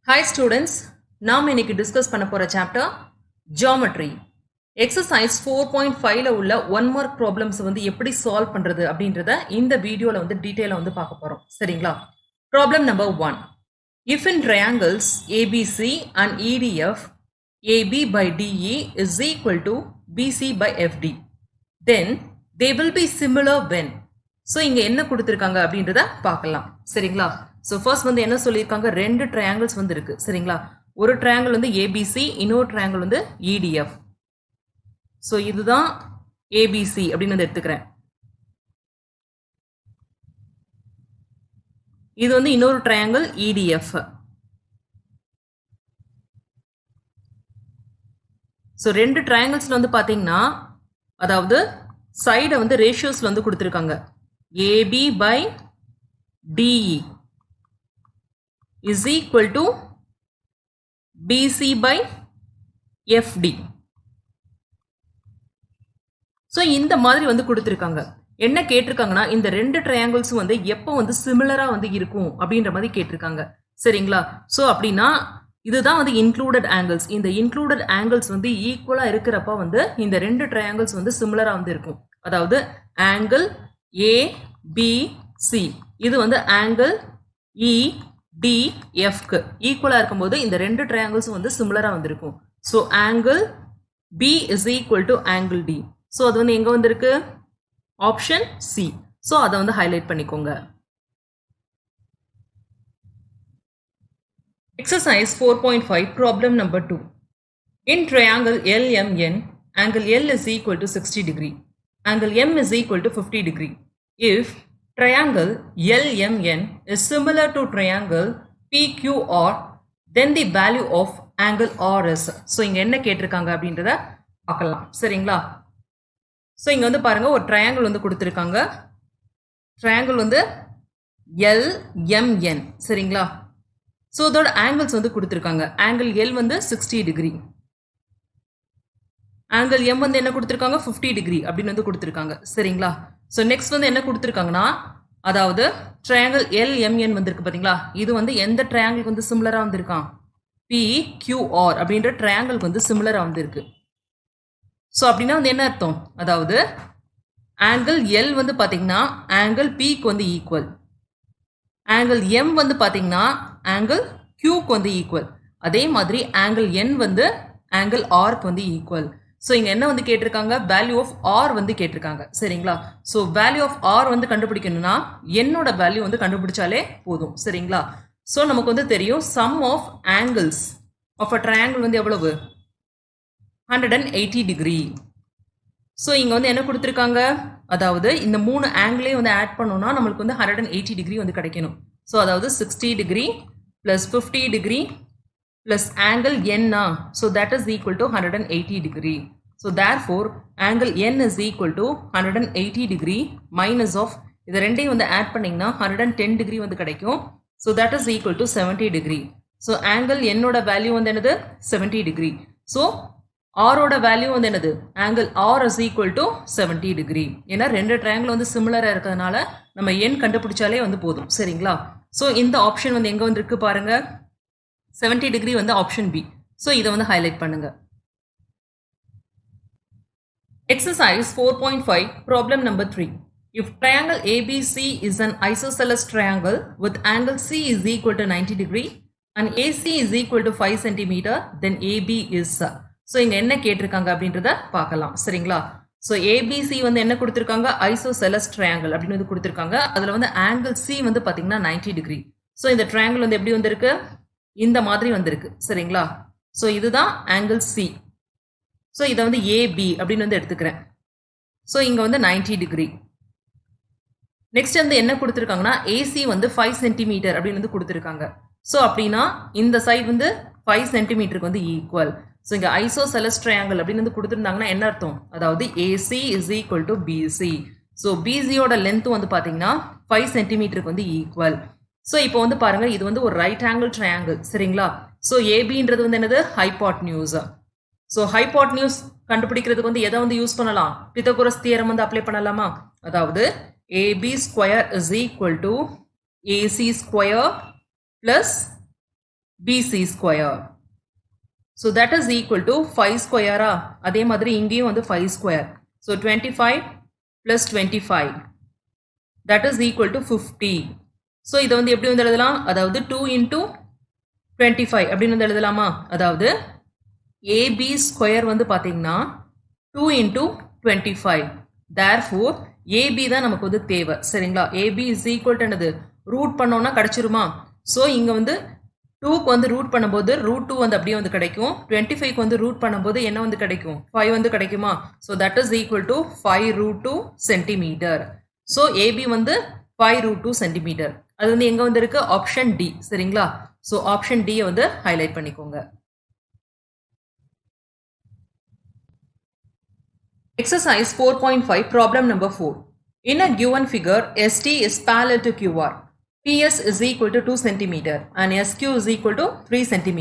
Hi students, நாம் இன்னைக்கு discuss பண்ண போற சாப்டர் ஜியோமெட்ரி. எக்ஸசைஸ் 4.5ல உள்ள 1 மார்க் ப்ராப்ளம்ஸ் வந்து எப்படி சால்வ் பண்றது அப்படின்றத இந்த வீடியோல வந்து டீடைலா வந்து பார்க்க போறோம். சரிங்களா? Problem number 1. If in triangles ABC and EDF, AB by DE is equal to BC by FD, then they will be similar when. So இங்க என்ன கொடுத்துருக்காங்க அப்படின்றத பார்க்கலாம். சரிங்களா? ஸோ ஃபர்ஸ்ட் வந்து என்ன சொல்லியிருக்காங்க, ரெண்டு ட்ரையாங்கிள்ஸ் வந்து இருக்கு. சரிங்களா? ஒரு ட்ரையாங்கிள் வந்து ஏபிசி, இன்னொரு ட்ரையாங்கிள் வந்து இடிஎஃப். ஸோ இதுதான் ஏபிசி அப்படின்னு வந்து எடுத்துக்கிறேன். இது வந்து இன்னொரு ட்ரையாங்கிள் இடிஎஃப். ஸோ ரெண்டு ட்ரையாங்கிள்ஸ்ல வந்து பார்த்தீங்கன்னா, அதாவது சைடை வந்து ரேஷியோஸ்ல வந்து கொடுத்துருக்காங்க. AB by DE is equal to BC by FD. So இந்த மாதிரி வந்து கொடுத்துருக்காங்க. என்ன கேட்டிருக்காங்கன்னா, இந்த ரெண்டு ட்ரையாங்கிள்ஸும் வந்து எப்போ வந்து சிமிலரா வந்து இருக்கும் அப்படின்ற மாதிரி கேட்டிருக்காங்க. சரிங்களா? ஸோ அப்படின்னா இதுதான் வந்து இன்க்ளூடட் ஆங்கிள்ஸ். இந்த இன்க்ளூடட் ஆங்கிள்ஸ் வந்து ஈக்குவலா இருக்கிறப்ப வந்து இந்த ரெண்டு ட்ரையாங்கிள்ஸ் வந்து சிமிலரா வந்து இருக்கும். அதாவது ஆங்கிள் ஏபிசி இது வந்து ஆங்கிள் EDFக்கு ஈக்குவலா இருக்கும்போது இந்த ரெண்டு ட்ரையாங்கிள்ஸும் வந்து சிமிலரா வந்திருக்கும். So angle B is equal to angle D. So அது வந்து எங்க வந்திருக்கு? Option C. ஸோ அதை வந்து ஹைலைட் பண்ணிக்கோங்க. Exercise 4.5 problem number 2. In triangle LMN, angle L is equal to 60 degree. Angle M is equal to 50 degree. If triangle LMN is similar to triangle PQR, then the value of angle R is. So இங்க என்ன கேட்டிருக்காங்க அப்படின்றத பார்க்கலாம். சரிங்களா? So இங்க வந்து பாருங்க, ஒரு ட்ரையாங்கிள் வந்து கொடுத்துருக்காங்க. ட்ரையாங்கிள் வந்து LMN. சரிங்களா? ஸோ இதோட ஆங்கிள்ஸ் வந்து கொடுத்துருக்காங்க. ஆங்கிள் L வந்து 60 டிகிரி, ஆங்கிள் M வந்து என்ன கொடுத்துருக்காங்க, 50 டிகிரி அப்படின்னு வந்து கொடுத்துருக்காங்க. சரிங்களா? ஸோ நெக்ஸ்ட் வந்து என்ன கொடுத்துருக்காங்கன்னா, அதாவது ட்ரையாங்கிள் LMN வந்திருக்கு பார்த்தீங்களா, இது வந்து எந்த ட்ரையாங்கிளுக்கு வந்து சிமிலராக வந்திருக்கான், PQR அப்படின்ற ட்ரையாங்கிளுக்கு வந்து சிமிலராக வந்திருக்கு. ஸோ அப்படின்னா வந்து என்ன அர்த்தம், அதாவது ஆங்கிள் L வந்து பார்த்தீங்கன்னா ஆங்கிள் Pக்கு வந்து ஈக்குவல், ஆங்கிள் M வந்து பார்த்தீங்கன்னா ஆங்கிள் Qக்கு வந்து ஈக்குவல், அதே மாதிரி ஆங்கிள் N வந்து ஆங்கிள் Rக்கு வந்து ஈக்குவல். ஸோ இங்கே என்ன வந்து கேட்டிருக்காங்க, வேல்யூ ஆஃப் ஆர் வந்து கேட்டிருக்காங்க. சரிங்களா? ஸோ வேல்யூ ஆஃப் ஆர் வந்து கண்டுபிடிக்கணும்னா என்னோட வேல்யூ வந்து கண்டுபிடிச்சாலே போதும். சரிங்களா? ஸோ நமக்கு வந்து தெரியும் sum of angles of a triangle வந்து எவ்வளவு, 180 டிகிரி. ஸோ இங்கே வந்து என்ன கொடுத்துருக்காங்க, அதாவது இந்த மூணு ஆங்கிளே வந்து ஆட் பண்ணோம்னா நம்மளுக்கு வந்து 180 டிகிரி வந்து கிடைக்கணும். ஸோ அதாவது 60 degree plus 50 degree plus angle N, so that is equal to 180 degree. So therefore angle N is equal to 180 degree minus of இது ரெண்டையும் வந்து ஆட் பண்ணீங்கன்னா 110 degree வந்து கிடைக்கும். So that is equal to 70 degree. So angle N ஓட value வந்து என்னது, 70 degree. So R ஓட வேல்யூ வந்து என்னது, angle R is equal to 70 degree. ஏன்னா ரெண்டு ட்ரையாங்கிள் வந்து சிமிலரா இருக்கிறதுனால நம்ம N கண்டுபிடிச்சாலே வந்து போதும். சரிங்களா? ஸோ இந்த ஆப்ஷன் வந்து எங்க வந்து இருக்கு பாருங்க, 70 டிகிரி வந்து ஆப்ஷன் பி. ஸோ இதை வந்து ஹைலைட் பண்ணுங்க. Exercise 4.5 problem number 3. If triangle ABC is an isosceles triangle with angle C is equal to 90 degree and AC is equal to 5 cm, then AB is. So இங்க என்ன கேட்டிருக்காங்க அப்படின்றத பார்க்கலாம். சரிங்களா? So ABC வந்து என்ன கொடுத்துருக்காங்க, ஐசோசெலஸ் ட்ரையாங்கிள் அப்படின்னு வந்து கொடுத்துருக்காங்க. அதுல வந்து ஆங்கிள் சி வந்து பாத்தீங்கன்னா 90 டிகிரி. ஸோ இந்த ட்ரையாங்கிள் வந்து எப்படி வந்திருக்கு, இந்த மாதிரி வந்திருக்கு. சரிங்களா? ஸோ இதுதான் ஆங்கிள் சி. ஸோ இதை வந்து ஏபி அப்படின்னு வந்து எடுத்துக்கிறேன். ஸோ இங்க வந்து 90 டிகிரி. நெக்ஸ்ட் வந்து என்ன கொடுத்துருக்காங்கன்னா, ஏசி வந்து 5 சென்டிமீட்டர் அப்படின்னு வந்து கொடுத்துருக்காங்க. ஸோ அப்படின்னா இந்த சைடு வந்து 5 சென்டிமீட்டருக்கு வந்து ஈக்குவல். ஸோ இங்க ஐசோசெலஸ் ட்ரையாங்கிள் அப்படின்னு வந்து கொடுத்துருந்தாங்கன்னா என்ன அர்த்தம், அதாவது AC is equal to BC. So பிசியோட லென்த் வந்து பாத்தீங்கன்னா 5 சென்டிமீட்டருக்கு வந்து ஈக்குவல். ஸோ இப்போ வந்து பாருங்க, இது வந்து ஒரு ரைட் ஆங்கிள் ட்ரையாங்கிள். சரிங்களா? ஸோ ஏபின்றது வந்து என்னது, ஹைபாட்னியூஸ். ஸோ ஹைபாட்னியூஸ் கண்டுபிடிக்கிறதுக்கு வந்து எதை வந்து யூஸ் பண்ணலாம், பித்தகோரஸ் தியரம் வந்து அப்ளை பண்ணலாமா? அதாவது AB square is equal to AC square plus BC square. So that is equal to 5 square. அதே மாதிரி இங்கேயும் வந்து 5 square. So 25 plus 25. That is equal to 50. So இதை வந்து எப்படி வந்து எழுதலாம்? அதாவது 2 into 25 அப்படின்னு வந்து எழுதலாமா? அதாவது AB square வந்து பார்த்தீங்கன்னா 2 into 25. Therefore AB தான் நமக்கு வந்து தேவை. சரிங்களா? AB is equal to என்னது? ரூட் பண்ணோம்னா கிடைச்சிருமா? ஸோ இங்கே வந்து 2க்கு வந்து ரூட் பண்ணும்போது ரூட் 2 வந்து அப்படியே வந்து கிடைக்கும். 25க்கு வந்து ரூட் பண்ணும்போது என்ன வந்து கிடைக்கும்? 5 வந்து கிடைக்குமா? So that is equal to 5 root 2 centimetre. So AB வந்து 5 root 2 சென்டிமீட்டர். அது வந்து எங்கே வந்து இருக்கு? Option D. சரிங்களா? ஸோ ஆப்ஷன் டியை வந்து ஹைலைட் பண்ணிக்கோங்க. Exercise 4.5 problem number 4. In a given figure, ST is parallel to QR. PS is equal to 2 cm and SQ is equal to 3 cm.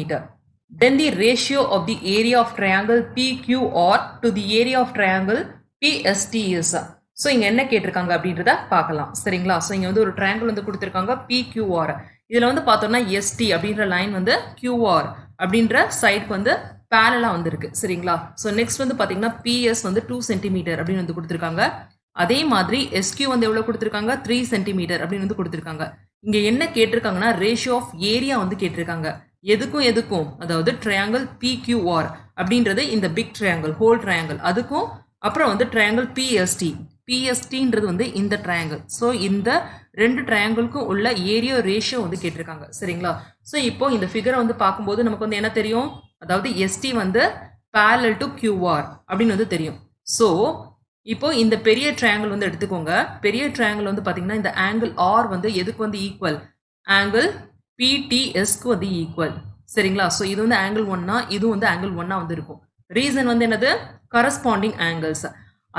Then the ratio of the area of triangle PQR to the area of triangle PST is. So இங்கே என்ன கேட்டிருக்காங்க அப்படின்றத பார்க்கலாம். சரிங்களா? So இங்கே வந்து ஒரு triangle வந்து கொடுத்துருக்காங்க PQR. இதில் வந்து பார்த்தோம்னா ST அப்படின்ற லைன் வந்து QR அப்படின்ற சைடுக்கு வந்து பேரலாக வந்துருக்கு. சரிங்களா? ஸோ நெக்ஸ்ட் வந்து பார்த்தீங்கன்னா PS வந்து 2 சென்டிமீட்டர் அப்படின்னு வந்து கொடுத்துருக்காங்க. அதே மாதிரி SQ வந்து எவ்வளோ கொடுத்துருக்காங்க? 3 சென்டிமீட்டர் அப்படின்னு வந்து கொடுத்துருக்காங்க. இங்கே என்ன கேட்டிருக்காங்கன்னா ரேஷியோ ஆஃப் ஏரியா வந்து கேட்டிருக்காங்க. எதுக்கும் அதாவது ட்ரையாங்கிள் PQR அப்படின்றது இந்த பிக் ட்ரையாங்கிள் ஹோல் ட்ரையாங்கிள், அதுக்கும் அப்புறம் வந்து ட்ரையாங்கிள் PSTன்றது வந்து இந்த ட்ரையாங்கிள். ஸோ இந்த ரெண்டு ட்ரையாங்கிளுக்கும் உள்ள ஏரியா ரேஷியோ வந்து கேட்டிருக்காங்க. சரிங்களா? ஸோ இப்போ இந்த ஃபிகரை வந்து பார்க்கும்போது நமக்கு வந்து என்ன தெரியும்? அதாவது ST வந்து parallel to QR அப்படின்னு வந்து தெரியும். ஸோ இப்போ இந்த பெரிய ட்ரையாங்கிள் வந்து எடுத்துக்கோங்க. பெரிய ட்ரையாங்கிள் வந்து பார்த்தீங்கன்னா இந்த ஆங்கிள் ஆர் வந்து எதுக்கு வந்து ஈக்குவல்? ஆங்கிள் PTSக்கு வந்து ஈக்குவல். சரிங்களா? ஸோ இது வந்து ஆங்கிள் 1னா இதுவும் வந்து ஆங்கிள் 1னா வந்து இருக்கும். ரீசன் வந்து என்னது? Corresponding angles.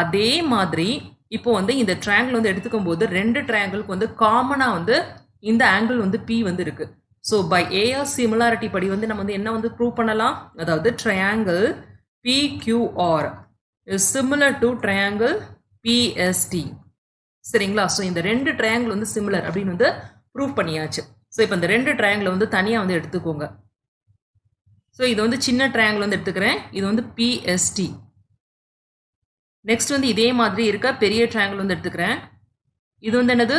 அதே மாதிரி இப்போ வந்து இந்த ட்ரையாங்கிள் வந்து எடுத்துக்கும் போது ரெண்டு ட்ரையாங்கிளுக்கு வந்து காமனாக வந்து இந்த ஆங்கிள் வந்து P வந்து இருக்கு. ஸோ பை ஏஆர் சிமிலாரிட்டி படி வந்து நம்ம வந்து என்ன வந்து ப்ரூவ் பண்ணலாம்? அதாவது triangle PQR is similar to triangle PST. சரிங்களா? ஸோ இந்த ரெண்டு ட்ரையாங்கிள் வந்து சிமிலர் அப்படின்னு வந்து ப்ரூவ் பண்ணியாச்சு. ஸோ இப்போ இந்த ரெண்டு ட்ரையாங்கிள் வந்து தனியாக வந்து எடுத்துக்கோங்க. ஸோ இது வந்து சின்ன ட்ரையாங்கிள் வந்து எடுத்துக்கிறேன். இது வந்து PST. நெக்ஸ்ட் வந்து இதே மாதிரி இருக்க பெரிய ட்ரையாங்கிள் வந்து எடுத்துக்கிறேன். இது வந்து என்னது?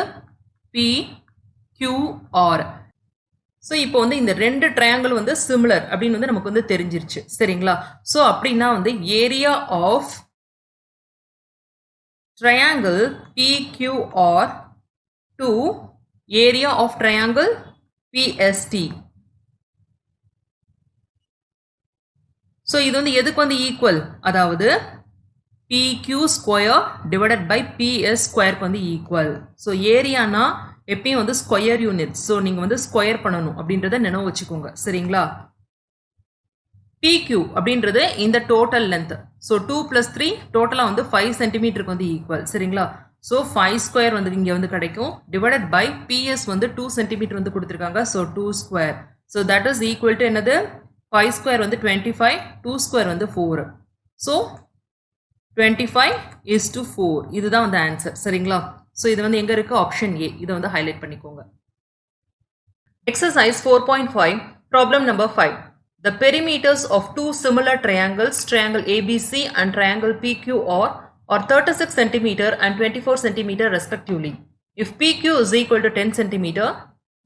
PQR. ஸோ இப்போ வந்து இந்த ரெண்டு ட்ரையாங்கிள் வந்து சிமிலர் அப்படின்னு வந்து நமக்கு வந்து தெரிஞ்சிருச்சு. சரிங்களா? ஸோ அப்படின்னா வந்து area of triangle PQR to area of triangle PST. So இது வந்து எதுக்கு வந்து ஈக்குவல்? அதாவது PQ square divided by PS ஸ்கொயருக்கு வந்து ஈக்குவல். ஸோ ஏரியானா எப்பயும் வந்து ஸ்கொயர் யூனிட். ஸோ நீங்கள் வந்து ஸ்கொயர் பண்ணணும் அப்படின்றத நினைவு வச்சுக்கோங்க. சரிங்களா? PQ அப்படின்றது இந்த டோட்டல் லென்த். ஸோ 2 + 3 டோட்டலாக வந்து 5 சென்டிமீட்டருக்கு வந்து ஈக்குவல். சரிங்களா? ஸோ 5 ஸ்கொயர் வந்து இங்கே வந்து கிடைக்கும். டிவைடட் பை PS வந்து 2 சென்டிமீட்டர் வந்து கொடுத்துருக்காங்க. So 2 square. So that is equal to என்னது? 5 ஸ்கொயர் வந்து 25, 2 ஸ்கொயர் வந்து 4. ஸோ 25:4. இதுதான் வந்து ஆன்சர். சரிங்களா? ஸோ இது வந்து எங்கே இருக்குது? Option A. இதை வந்து ஹைலைட் பண்ணிக்கோங்க. Exercise 4.5 problem number 5. The perimeters of two similar triangles, triangle ABC and triangle PQR, are 36 cm and 24 cm respectively. If PQ is equal to 10 cm,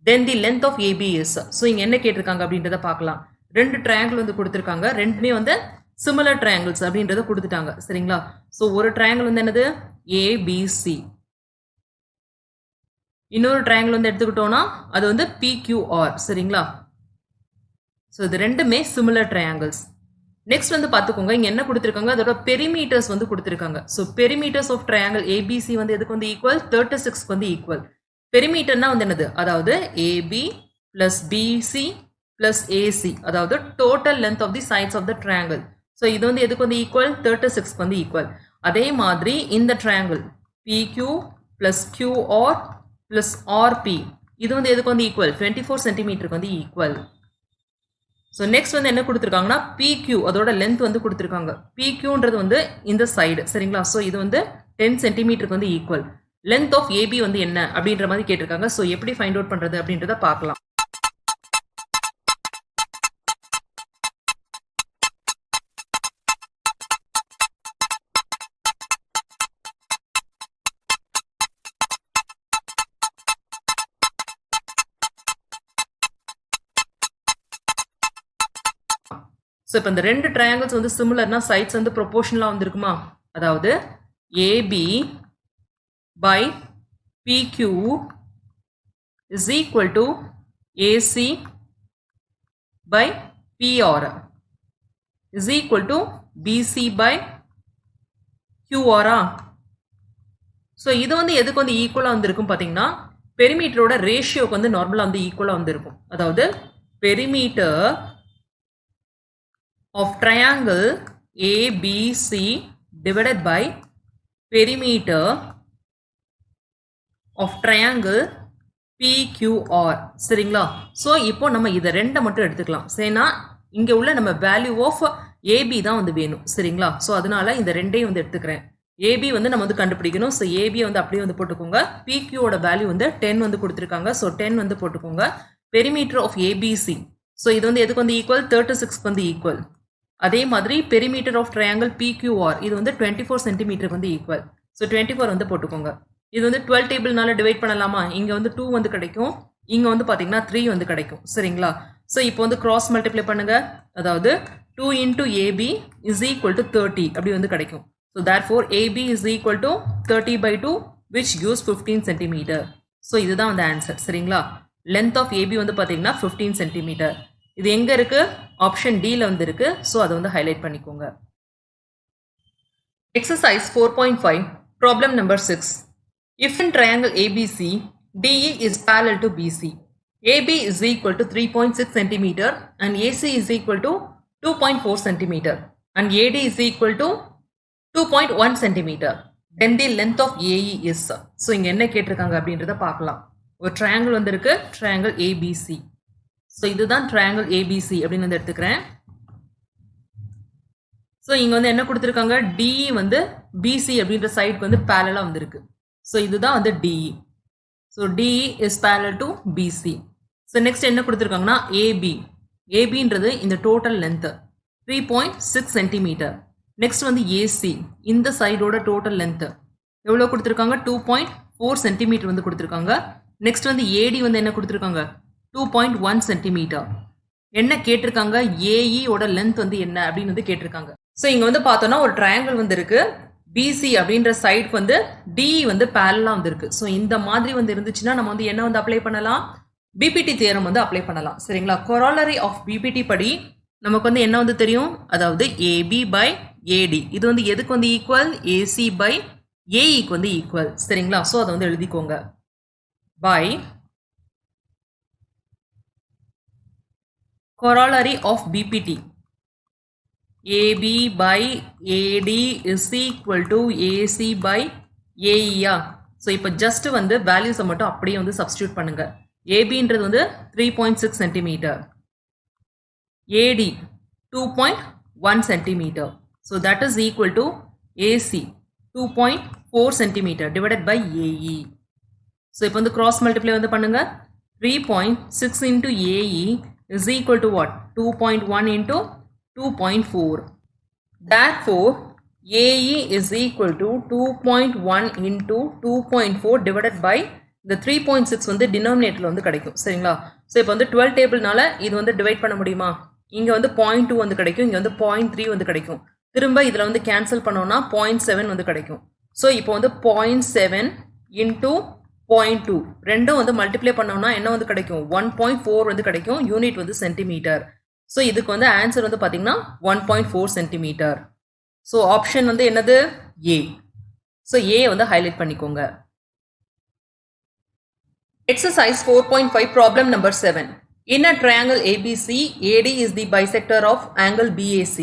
then the length of AB is. So இங்கே என்ன கேட்டிருக்காங்க அப்படின்றத பார்க்கலாம். ரெண்டு triangle வந்து கொடுத்துருக்காங்க. ரெண்டுமே வந்து சிமிலர் ட்ரையாங்கிள்ஸ் அப்படின்றத கொடுத்துட்டாங்க. சரிங்களா? ஸோ ஒரு ட்ரையாங்கிள் வந்து என்னது? ABC. இன்னொரு ட்ரையாங்கிள் வந்து எடுத்துக்கிட்டோம்னா அது வந்து PQR. சரிங்களா? ஸோ இது ரெண்டுமே சிமிலர் ட்ரையாங்கிள்ஸ். நெக்ஸ்ட் வந்து பார்த்துக்கோங்க, இங்கே என்ன கொடுத்துருக்காங்க? அதோட பெரிமீட்டர்ஸ் வந்து கொடுத்துருக்காங்க. So perimeters of triangle ABC வந்து எதுக்கு வந்து ஈக்குவல்? 36க்கு வந்து ஈக்குவல். பெரிமீட்டர்னா வந்து என்னது? அதாவது AB + BC + AC, அதாவது total length of the sides of the triangle. So இது வந்து எதுக்கு வந்து ஈக்குவல்? 36க்கு வந்து ஈக்குவல். அதே மாதிரி இந்த ட்ரையாங்கிள் PQ + QR + RP, இது வந்து எதுக்கு வந்து ஈக்குவல்? 24 சென்டிமீட்டருக்கு வந்து ஈக்குவல். ஸோ நெக்ஸ்ட் வந்து என்ன கொடுத்துருக்காங்கன்னா PQ, அதோட லென்த் வந்து கொடுத்துருக்காங்க. PQன்றது வந்து இந்த சைடு. சரிங்களா? ஸோ இது வந்து 10 சென்டிமீட்டருக்கு வந்து ஈக்குவல். லென்த் ஆஃப் AB வந்து என்ன அப்படின்ற மாதிரி கேட்டிருக்காங்க. ஸோ எப்படி ஃபைண்ட் அவுட் பண்ணுறது அப்படின்றத பார்க்கலாம். ஸோ இப்போ இந்த ரெண்டு ட்ரையாங்கிள்ஸ் வந்து சிமிலர்னா சைட்ஸ் வந்து ப்ரொபோர்ஷனலாக வந்துருக்குமா, அதாவது AB by PQ is equal to AC by PR is equal to BC by QR. So இது வந்து எதுக்கு வந்து ஈக்குவலாக வந்துருக்கும் பார்த்தீங்கன்னா, பெரிமீட்டரோட ரேஷியோக்கு வந்து நார்மலாக வந்து ஈக்குவலாக வந்துருக்கும். அதாவது perimeter of triangle ABC divided by perimeter of triangle PQR. சரிங்களா? ஸோ இப்போ நம்ம இதை ரெண்டை மட்டும் எடுத்துக்கலாம். சரினா இங்கே உள்ள நம்ம வேல்யூ ஆஃப் ஏபி தான் வந்து வேணும். சரிங்களா? ஸோ அதனால இந்த ரெண்டையும் வந்து எடுத்துக்கிறேன். ஏபி வந்து நம்ம வந்து கண்டுபிடிக்கணும். ஸோ ஏபியை வந்து அப்படியே வந்து போட்டுக்கோங்க. பிக்யூவோட வேல்யூ வந்து 10 வந்து கொடுத்துருக்காங்க. ஸோ 10 வந்து போட்டுக்கோங்க. பெரிமீட்டர் ஆஃப் ஏபிசி, ஸோ இது வந்து எதுக்கு வந்து ஈக்குவல், 36க்கு வந்து ஈக்குவல். அதே மாதிரி பெரிமீட்டர் ஆஃப் ட்ரையாங்கிள் PQR இது வந்து 24 சென்டிமீட்டருக்கு வந்து ஈக்குவல். ஸோ 24 வந்து போட்டுக்கோங்க. இது வந்து 12 டேபிள்னால டிவைட் பண்ணலாமா, இங்கே வந்து 2 வந்து கிடைக்கும், இங்கே வந்து பார்த்தீங்கன்னா 3 வந்து கிடைக்கும். சரிங்களா? ஸோ இப்போ வந்து கிராஸ் மல்டிப்ளை பண்ணுங்க. அதாவது 2 into AB is equal to 30 அப்படி வந்து கிடைக்கும். So therefore AB is equal to 30 by 2 which gives 15 centimeter. So இதுதான் வந்து ஆன்சர். சரிங்களா? லென்த் ஆஃப் AB வந்து பார்த்தீங்கன்னா 15 சென்டிமீட்டர். இது எங்கே இருக்கு, ஆப்ஷன் டியில் வந்து இருக்கு. ஸோ அதை வந்து ஹைலைட் பண்ணிக்கோங்க. Exercise 4.5 problem number 6. If in triangle ABC, DE is parallel to BC, AB is equal to 3.6 cm and AC is equal to 2.4 cm and AD is equal to 2.1 cm, then the length of AE is. So இங்க என்ன கேட்டிருக்காங்க அப்படின்றத பார்க்கலாம். ஒரு triangle வந்து இருக்கு, triangle ABC. So இதுதான் triangle ABC அப்படின்னு வந்து எடுத்துக்கிறேன். So இங்க வந்து என்ன கொடுத்திருக்காங்க, DE வந்து BC அப்படின்ற சைடுக்கு வந்து parallel வந்து இருக்கு. So இதுதான் வந்து DE. So DE is parallel to BC. So next என்ன கொடுத்திருக்காங்கன்னா AB. ABன்றது இந்த total length 3.6 cm. Next வந்து AC. இந்த சைடோட total length எவ்வளோ கொடுத்திருக்காங்க, 2.4 cm வந்து கொடுத்திருக்காங்க. Next வந்து AD வந்து என்ன கொடுத்திருக்காங்க, 2.1 cm. என்ன கேட்டிருக்காங்க, AE ஓட லென்த் வந்து என்ன அப்படின்னு வந்து கேட்டிருக்காங்க. ஸோ இங்க வந்து பார்த்தோம்னா ஒரு ட்ரையாங்கிள் வந்து இருக்கு, BC அப்படின்ற சைடுக்கு வந்து DE வந்து பேரலா வந்து இருக்கு. ஸோ இந்த மாதிரி வந்து இருந்துச்சுன்னா நம்ம வந்து என்ன வந்து அப்ளை பண்ணலாம், பிபிடி தியரம் வந்து அப்ளை பண்ணலாம். சரிங்களா? கொராலரி ஆஃப் பிபிடி படி நமக்கு வந்து என்ன வந்து தெரியும், அதாவது AB by AD இது வந்து எதுக்கு வந்து ஈக்குவல், AC by AEக்கு வந்து ஈக்குவல். சரிங்களா? ஸோ அதை வந்து எழுதிக்கோங்க. By corollary of BPT, AB by AD is equal to AC by AE. So இப்போ ஜஸ்ட் வந்து வேல்யூஸை மட்டும் அப்படியே வந்து சப்ஸ்டியூட் பண்ணுங்க. ABன்றது வந்து 3.6 centimetre, AD 2.1 centimetre. So that is equal to AC 2.4 centimetre divided by AE. So இப்போ வந்து கிராஸ் மல்டிப்ளை வந்து பண்ணுங்க. 3.6 into AE is equal to what, 2.1 into 2.4. Therefore AE is equal to 2.1 into 2.4 divided by the 3.6 வந்து denominatorல வந்து கிடைக்கும். சரிங்களா? So இப்போ வந்து 12 டேபிள்னால இது வந்து டிவைட் பண்ண முடியுமா, இங்கே வந்து 0.2 வந்து கிடைக்கும், இங்கே வந்து 0.3 வந்து கிடைக்கும். திரும்ப இதில் வந்து கேன்சல் பண்ணோம்னா 0.7 வந்து கிடைக்கும். ஸோ இப்போ வந்து 0.7 into 0.2 ரெண்டும் வந்து மல்டிப்ளை பண்ணோம்னா என்ன வந்து கிடைக்கும், 1.4 வந்து கிடைக்கும். யூனிட் வந்து சென்டிமீட்டர். ஸோ இதுக்கு வந்து ஆன்சர் வந்து பார்த்தீங்கன்னா 1.4 சென்டிமீட்டர். ஸோ ஆப்ஷன் வந்து என்னது, ஏ. ஸோ ஏ வந்து ஹைலைட் பண்ணிக்கோங்க. Exercise 4.5 problem number 7. In a triangle ABC, AD is the bisector of angle BAC.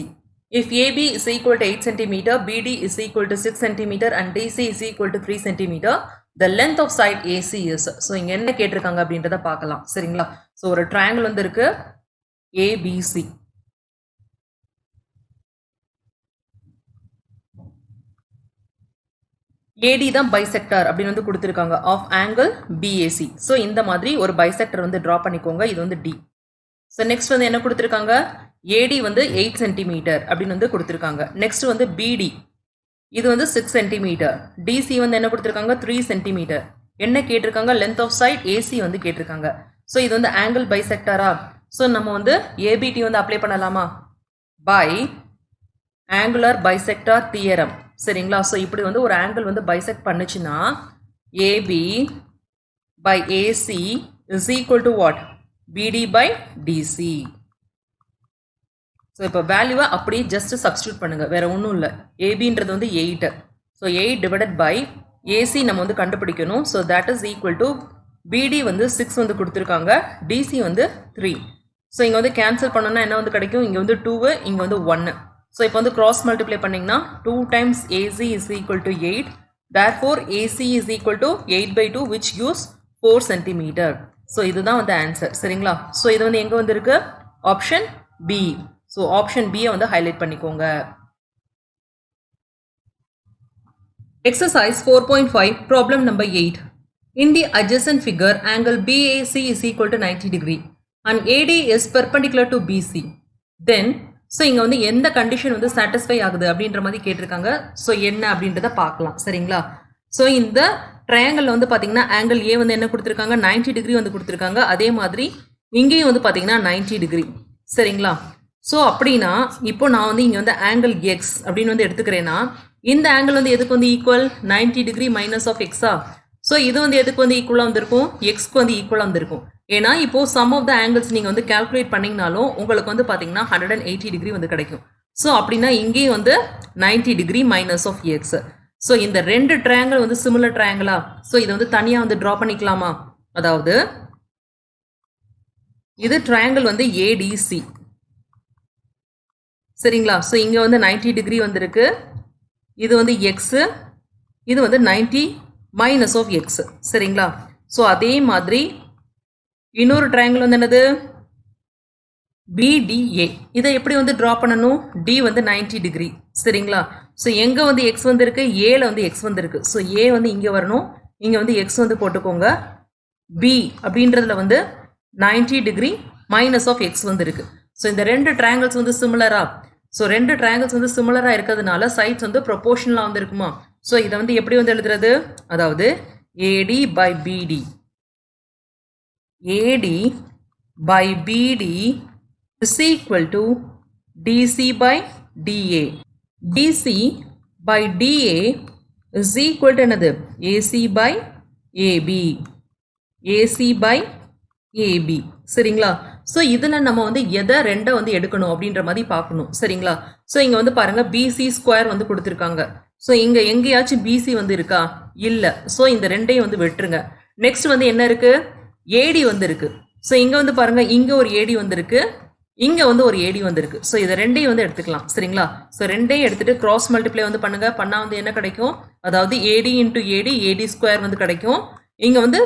If AB is equal to 8 cm, BD is equal to 6 cm and DC is equal to 3 cm, the length of side AC is. So இங்கே என்ன கேட்டிருக்காங்க அப்படின்றத பார்க்கலாம். சரிங்களா? So ஒரு triangle வந்து இருக்கு ABC. AD தான் பைசெக்டர் அப்படின்னு வந்து கொடுத்துருக்காங்க ஆஃப் ஆங்கிள் BAC. ஸோ இந்த மாதிரி ஒரு பைசெக்டர் வந்து ட்ரா பண்ணிக்கோங்க. இது வந்து D. ஸோ நெக்ஸ்ட் வந்து என்ன கொடுத்துருக்காங்க, AD வந்து 8 சென்டிமீட்டர் அப்படின்னு வந்து கொடுத்துருக்காங்க. நெக்ஸ்ட் வந்து BD இது வந்து 6 சென்டிமீட்டர். DC வந்து என்ன கொடுத்துருக்காங்க, 3 சென்டிமீட்டர். என்ன கேட்டிருக்காங்க, லென்த் ஆஃப் சைட் AC வந்து கேட்டிருக்காங்க. ஸோ இது வந்து ஆங்கிள் பைசெக்டரா. ஸோ நம்ம வந்து ABT வந்து அப்ளை பண்ணலாமா. by angular bisector theorem. சரிங்களா? ஸோ இப்படி வந்து ஒரு ஆங்கிள் வந்து பைசெக்ட் பண்ணுச்சுன்னா AB by AC is equal to what? BD by DC. So இப்போ வேல்யூவை அப்படியே ஜஸ்ட் சப்ஸ்டியூட் பண்ணுங்க, வேற ஒன்றும் இல்லை. ஏபின்றது வந்து 8. ஸோ 8 டிவைடட் பை ஏசி நம்ம வந்து கண்டுபிடிக்கணும். So that is equal to பிடி வந்து 6 வந்து கொடுத்துருக்காங்க, டிசி வந்து 3. ஸோ இங்கே வந்து கேன்சல் பண்ணோன்னா என்ன வந்து கிடைக்கும்? இங்கே வந்து 2, இங்கே வந்து 1. ஸோ இப்போ வந்து கிராஸ் மல்டிப்ளை பண்ணிங்கன்னா 2 times AC is equal to 8. Therefore AC is equal to 8 by 2 which gives 4 centimeter. So இதுதான் வந்து ஆன்சர். சரிங்களா? ஸோ இது வந்து எங்கே வந்து இருக்கு? Option B. ஸோ ஆப்ஷன் பியை வந்து ஹைலைட் பண்ணிக்கோங்க. Exercise 4.5 problem number 8. In the adjacent figure, angle BAC is equal to 90 degree and AD is perpendicular to BC. Then, so இங்க வந்து எந்த கண்டிஷன் வந்து சாட்டிஸ்ஃபை ஆகுது அப்படின்ற மாதிரி கேட்டிருக்காங்க. ஸோ என்ன அப்படின்றத பார்க்கலாம். சரிங்களா? ஸோ இந்த ட்ரையாங்கிள் வந்து பார்த்தீங்கன்னா ஆங்கிள் ஏ வந்து என்ன கொடுத்துருக்காங்க? 90 டிகிரி வந்து கொடுத்துருக்காங்க. அதே மாதிரி இங்கேயும் வந்து பார்த்தீங்கன்னா 90 டிகிரி. சரிங்களா? ஸோ அப்படின்னா இப்போ நான் வந்து இங்கே வந்து ஆங்கிள் எக்ஸ் அப்படின்னு வந்து எடுத்துக்கிறேன்னா இந்த ஆங்கிள் வந்து எதுக்கு வந்து ஈக்குவல்? 90 டிகிரி மைனஸ் ஆஃப் எக்ஸா. ஸோ இது வந்து எதுக்கு வந்து ஈக்குவலாக வந்திருக்கும்? எக்ஸ்க்கு வந்து ஈக்குவலாக வந்திருக்கும். ஏன்னா இப்போ சம் ஆஃப் த ஆங்கிள்ஸ் நீங்கள் வந்து கால்குலேட் பண்ணிங்கனாலும் உங்களுக்கு வந்து பார்த்தீங்கன்னா 180 டிகிரி வந்து கிடைக்கும். ஸோ அப்படின்னா இங்கேயும் வந்து 90 degree minus of x. So இந்த ரெண்டு ட்ரையாங்கிள் வந்து சிமிலர் ட்ரையாங்கிளா? ஸோ இதை வந்து தனியாக வந்து ட்ரா பண்ணிக்கலாமா? அதாவது இது ட்ரையாங்கிள் வந்து ஏடிசி. சரிங்களா? ஸோ இங்கே வந்து 90 டிகிரி வந்திருக்கு, இது வந்து எக்ஸு, இது வந்து 90 மைனஸ் ஆஃப் எக்ஸ். சரிங்களா? ஸோ அதே மாதிரி இன்னொரு ட்ரையாங்கிள் வந்து என்னது? பிடிஏ. இதை எப்படி வந்து ட்ரா பண்ணணும்? டி வந்து 90 டிகிரி. சரிங்களா? ஸோ எங்கே வந்து எக்ஸ் வந்துருக்கு? ஏல வந்து எக்ஸ் வந்துருக்கு. ஸோ ஏ வந்து இங்கே வரணும், இங்கே வந்து எக்ஸ் வந்து போட்டுக்கோங்க. பி அப்படின்றதுல வந்து 90 டிகிரி மைனஸ் ஆஃப் எக்ஸ் வந்து இருக்கு. ஸோ இந்த ரெண்டு ட்ரையாங்கிள்ஸ் வந்து சிமிலரா? ஸோ ரெண்டு ட்ரையாங்கிள்ஸ் வந்து சிமிலராக இருக்கிறதுனால சைட்ஸ் வந்து ப்ரொபோர்ஷனலாக வந்து இருக்குமா? ஸோ இதை வந்து எப்படி வந்து எழுதுறது? அதாவது AD by BD, AD by BD is equal to DC by DA. DC by DA is equal to என்னது? AC by AB, AC by AB. சரிங்களா? ஸோ இதில் நம்ம வந்து எதை ரெண்டை வந்து எடுக்கணும் அப்படின்ற மாதிரி பார்க்கணும். சரிங்களா? ஸோ இங்கே வந்து பாருங்க பிசி ஸ்கொயர் வந்து கொடுத்துருக்காங்க. ஸோ இங்கே எங்கேயாச்சும் பிசி வந்து இருக்கா? இல்லை. ஸோ இந்த ரெண்டையும் வந்து வெட்டுருங்க. நெக்ஸ்ட் வந்து என்ன இருக்கு? ஏடி வந்து இருக்கு. ஸோ இங்கே வந்து பாருங்க, இங்கே ஒரு ஏடி வந்திருக்கு, இங்கே வந்து ஒரு ஏடி வந்திருக்கு. ஸோ இதை ரெண்டையும் வந்து எடுத்துக்கலாம். சரிங்களா? ஸோ ரெண்டையும் எடுத்துட்டு கிராஸ் மல்டிப்ளை வந்து பண்ணுங்க. பண்ணால் வந்து என்ன கிடைக்கும்? அதாவது ஏடி இன்டூ ஏடி, ஏடி ஸ்கொயர் வந்து கிடைக்கும். இங்கே வந்து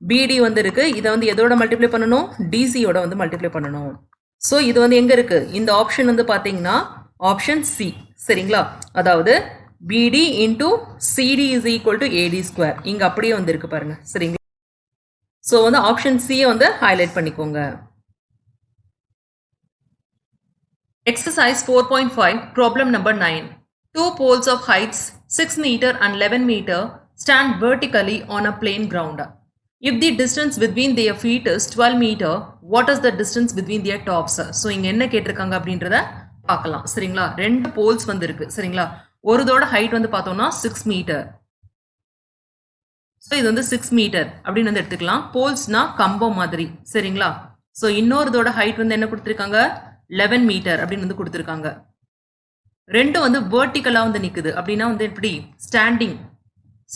பிடி வந்து இருக்கு, இதை வந்து எதோட மல்டிப்ளை பண்ணணும்? டிசியோட வந்து மல்டிப்ளை பண்ணணும். ஸோ இது வந்து எங்க இருக்கு? இந்த ஆப்ஷன் வந்து பார்த்தீங்கன்னா ஆப்ஷன் சி. சரிங்களா? அதாவது BD into CD is equal to AD square. இங்க அப்படியே வந்து இருக்கு பாருங்க. சரிங்களா? ஸோ வந்து ஆப்ஷன் சியை வந்து ஹைலைட் பண்ணிக்கோங்க. Exercise 4.5 problem number 9. Two poles of heights 6 meter and 11 meter stand vertically on a plain ground. If the distance between their feet is 12 meter, what is the distance between their tops? So இங்கே என்ன கேட்டிருக்காங்க அப்படின்றத பார்க்கலாம். சரிங்களா? ரெண்டு poles வந்து இருக்கு. சரிங்களா? ஒருதோட ஹைட் வந்து பார்த்தோம்னா 6 மீட்டர். ஸோ இது வந்து 6 மீட்டர் அப்படின்னு வந்து எடுத்துக்கலாம். போல்ஸ்னா கம்பம் மாதிரி. சரிங்களா? ஸோ இன்னொருதோட ஹைட் வந்து என்ன கொடுத்துருக்காங்க? 11 மீட்டர் அப்படின்னு வந்து கொடுத்துருக்காங்க. ரெண்டும் வந்து வேர்டிக்கலாக வந்து நிற்குது. அப்படின்னா வந்து எப்படி? ஸ்டாண்டிங்,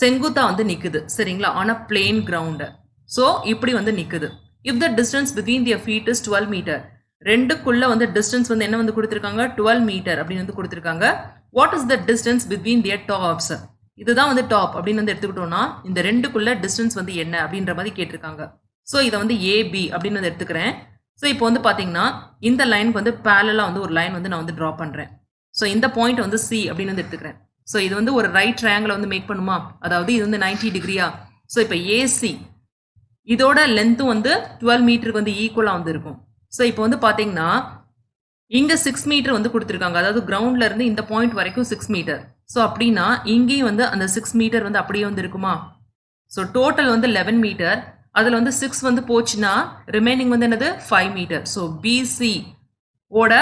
செங்குத்தா வந்து நிக்குது. சரிங்களா? On a plane ground. So இப்படி வந்து நிக்குது. If the distance between their feet is 12 meter, ரெண்டுக்குள்ள வந்து டிஸ்டன்ஸ் வந்து என்ன வந்து கொடுத்துருக்காங்க? 12 மீட்டர் அப்படின்னு வந்து கொடுத்துருக்காங்க. What is the distance between their tops? இதுதான் வந்து டாப் அப்படின்னு வந்து எடுத்துக்கிட்டோம்னா இந்த ரெண்டுக்குள்ள டிஸ்டன்ஸ் வந்து என்ன அப்படின்ற மாதிரி கேட்டிருக்காங்க. ஸோ இதை வந்து ஏபி அப்படின்னு வந்து எடுத்துக்கிறேன். ஸோ இப்போ வந்து பார்த்தீங்கன்னா இந்த லைனுக்கு வந்து பேரலாக வந்து ஒரு லைன் வந்து நான் வந்து ட்ரா பண்ணுறேன். ஸோ இந்த பாயிண்ட் வந்து சி அப்படின்னு வந்து எடுத்துக்கிறேன். ஸோ இது வந்து ஒரு ரைட் ட்ரையாங்கிள் வந்து மேக் பண்ணுமா? அதாவது இது வந்து 90 டிகிரியா? ஸோ இப்போ ஏசி இதோட லென்த்தும் வந்து 12 மீட்டருக்கு வந்து ஈக்குவலாக வந்து இருக்கும். ஸோ இப்போ வந்து பார்த்தீங்கன்னா இங்கே 6 மீட்டர் வந்து கொடுத்துருக்காங்க. அதாவது கிரவுண்ட்ல இருந்து இந்த பாயிண்ட் வரைக்கும் 6 மீட்டர். ஸோ அப்படின்னா இங்கேயும் வந்து அந்த 6 மீட்டர் வந்து அப்படியே வந்து இருக்குமா? ஸோ டோட்டல் வந்து 11 மீட்டர். அதில் வந்து 6 வந்து போச்சுன்னா ரிமைனிங் வந்து என்னது? 5 மீட்டர். ஸோ பிசி ஓட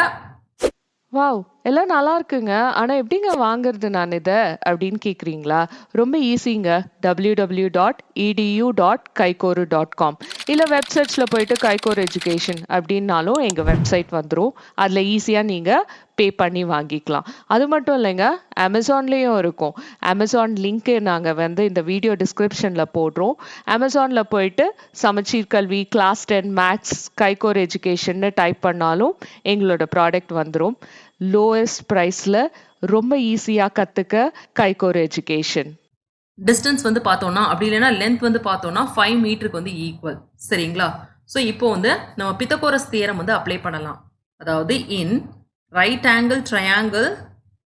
வாவ்! எல்லாம் நல்லா இருக்குங்க. ஆனா எப்படிங்க வாங்குறது நான் இத? அப்படின்னு கேட்குறீங்களா? ரொம்ப ஈஸிங்க. www.edu.kaikoru.com இல்ல வெப்சைட்ஸ்ல போயிட்டு கைகோர் எஜுகேஷன் அப்படின்னாலும் எங்க வெப்சைட் வந்துரும். அதுல ஈஸியா நீங்க பே பண்ணி வாங்கிக்கலாம். அது மட்டும் இல்லைங்க, அமேசான்லயும் இருக்கும். அமேசான் லிங்க் நாங்க வந்து இந்த வீடியோ டிஸ்கிரிப்ஷன்ல போடுறோம். அமேசான்ல போயிட்டு சமச்சீர் கல்வி, கிளாஸ் 10 மேத்ஸ், கைகோர் எஜுகேஷன்னு டைப் பண்ணாலும் எங்களோட ப்ராடக்ட் வந்துரும். லோயஸ்ட் ப்ரைஸ்ல ரொம்ப ஈஸியா கத்துக்க கைகோர் எஜுகேஷன். டிஸ்டன்ஸ் வந்து பார்த்தோம்னா அப்படி இல்லைன்னா லென்த் வந்து பார்த்தோம்னா 5 மீட்டருக்கு வந்து ஈக்குவல். சரிங்களா? ஸோ இப்போ வந்து நம்ம பித்தகோரஸ் தியரம் வந்து அப்ளை பண்ணலாம். அதாவது in right angle triangle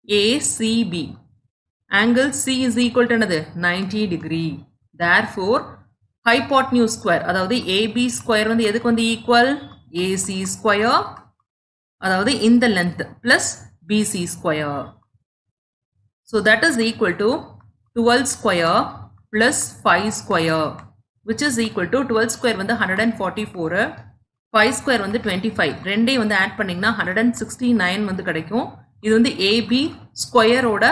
ACB angle C is equal to என்னது 90 degree. Therefore hypotenuse square அதாவது AB square வந்து எதுக்கு வந்து equal AC square அதாவது இந்த length plus BC square. So that is equal to 12 square plus 5 square which is equal to 12 square வந்து 144 5 square வந்து 25 ரெண்டையும் வந்து ஆட் பண்ணிங்கன்னா 169 வந்து கிடைக்கும். இது வந்து AB square ஓட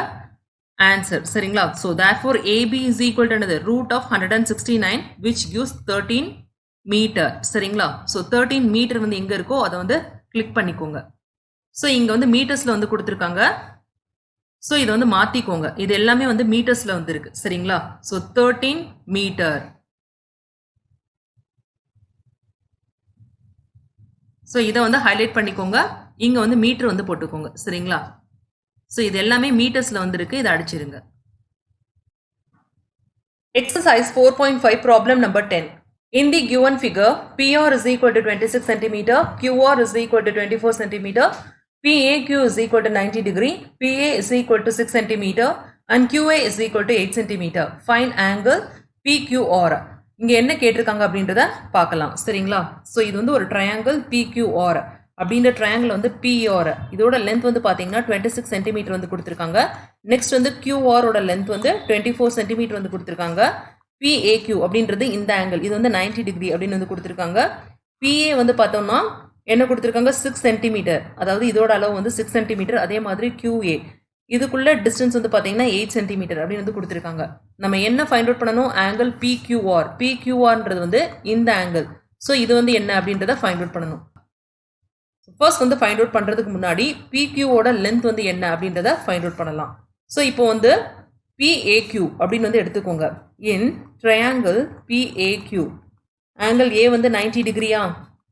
answer. சரிங்களா? So therefore AB is equal to another root of 169 which gives 13 meter. சரிங்களா? So 13 meter வந்து எங்க இருக்கோ அதை வந்து கிளிக் பண்ணிக்கோங்க. ஸோ இங்க வந்து மீட்டர்ஸ்ல வந்து கொடுத்துருக்காங்க. ஸோ இதை வந்து மாத்திக்கோங்க. இது எல்லாமே வந்து மீட்டர்ஸ்ல வந்து இருக்கு. சரிங்களா? So 13 metre. ஸோ இதை வந்து ஹைலைட் பண்ணிக்கோங்க. இங்க வந்து மீட்டர் வந்து போட்டுக்கோங்க. சரிங்களா? ஸோ இது எல்லாமே மீட்டர்ஸ்ல வந்து இருக்கு. இதை அடிச்சிருங்க. Exercise 4.5 problem number 10. In the given figure, PR is equal to 26 cm, QR is equal to 24 cm, PAQ is equal to 90 degree, PA is equal to 6 cm and QA is equal to 8 cm. Find angle PQR. இங்க என்ன கேட்டிருக்காங்க அப்படின்றத பார்க்கலாம். சரிங்களா? So இது வந்து ஒரு triangle PQR. அப்படின்ற ட்ரையாங்கிள் வந்து PR. இதோட லென்த் வந்து பார்த்தீங்கன்னா 26 சென்டிமீட்டர் வந்து கொடுத்துருக்காங்க. நெக்ஸ்ட் வந்து QRோட லென்த் வந்து 24 சென்டிமீட்டர் வந்து கொடுத்துருக்காங்க. PAQ அப்படின்றது இந்த ஆங்கிள், இது வந்து 90 டிகிரி அப்படின்னு வந்து கொடுத்துருக்காங்க. PA வந்து பார்த்தோம்னா என்ன கொடுத்துருக்காங்க 6 சென்டிமீட்டர், அதாவது இதோட அளவு வந்து 6 சென்டிமீட்டர். அதே மாதிரி QA இதுக்குள்ள டிஸ்டன்ஸ் வந்து பார்த்தீங்கன்னா 8 சென்டிமீட்டர் அப்படின்னு வந்து கொடுத்துருக்காங்க. நம்ம என்ன ஃபைண்ட் அவுட் பண்ணணும்? Angle PQR. PQRன்றது வந்து இந்த ஆங்கிள். ஸோ இது வந்து என்ன அப்படின்றத ஃபைண்ட் அவுட் பண்ணணும். ஃபர்ஸ்ட் வந்து ஃபைண்ட் அவுட் பண்ணுறதுக்கு முன்னாடி PQவோட லென்த் வந்து என்ன அப்படின்றத ஃபைண்ட் அவுட் பண்ணலாம். ஸோ இப்போ வந்து PAQ அப்படின்னு வந்து எடுத்துக்கோங்க. இன் ட்ரையாங்கிள் PAQ ஆங்கிள் A வந்து 90 டிகிரியா?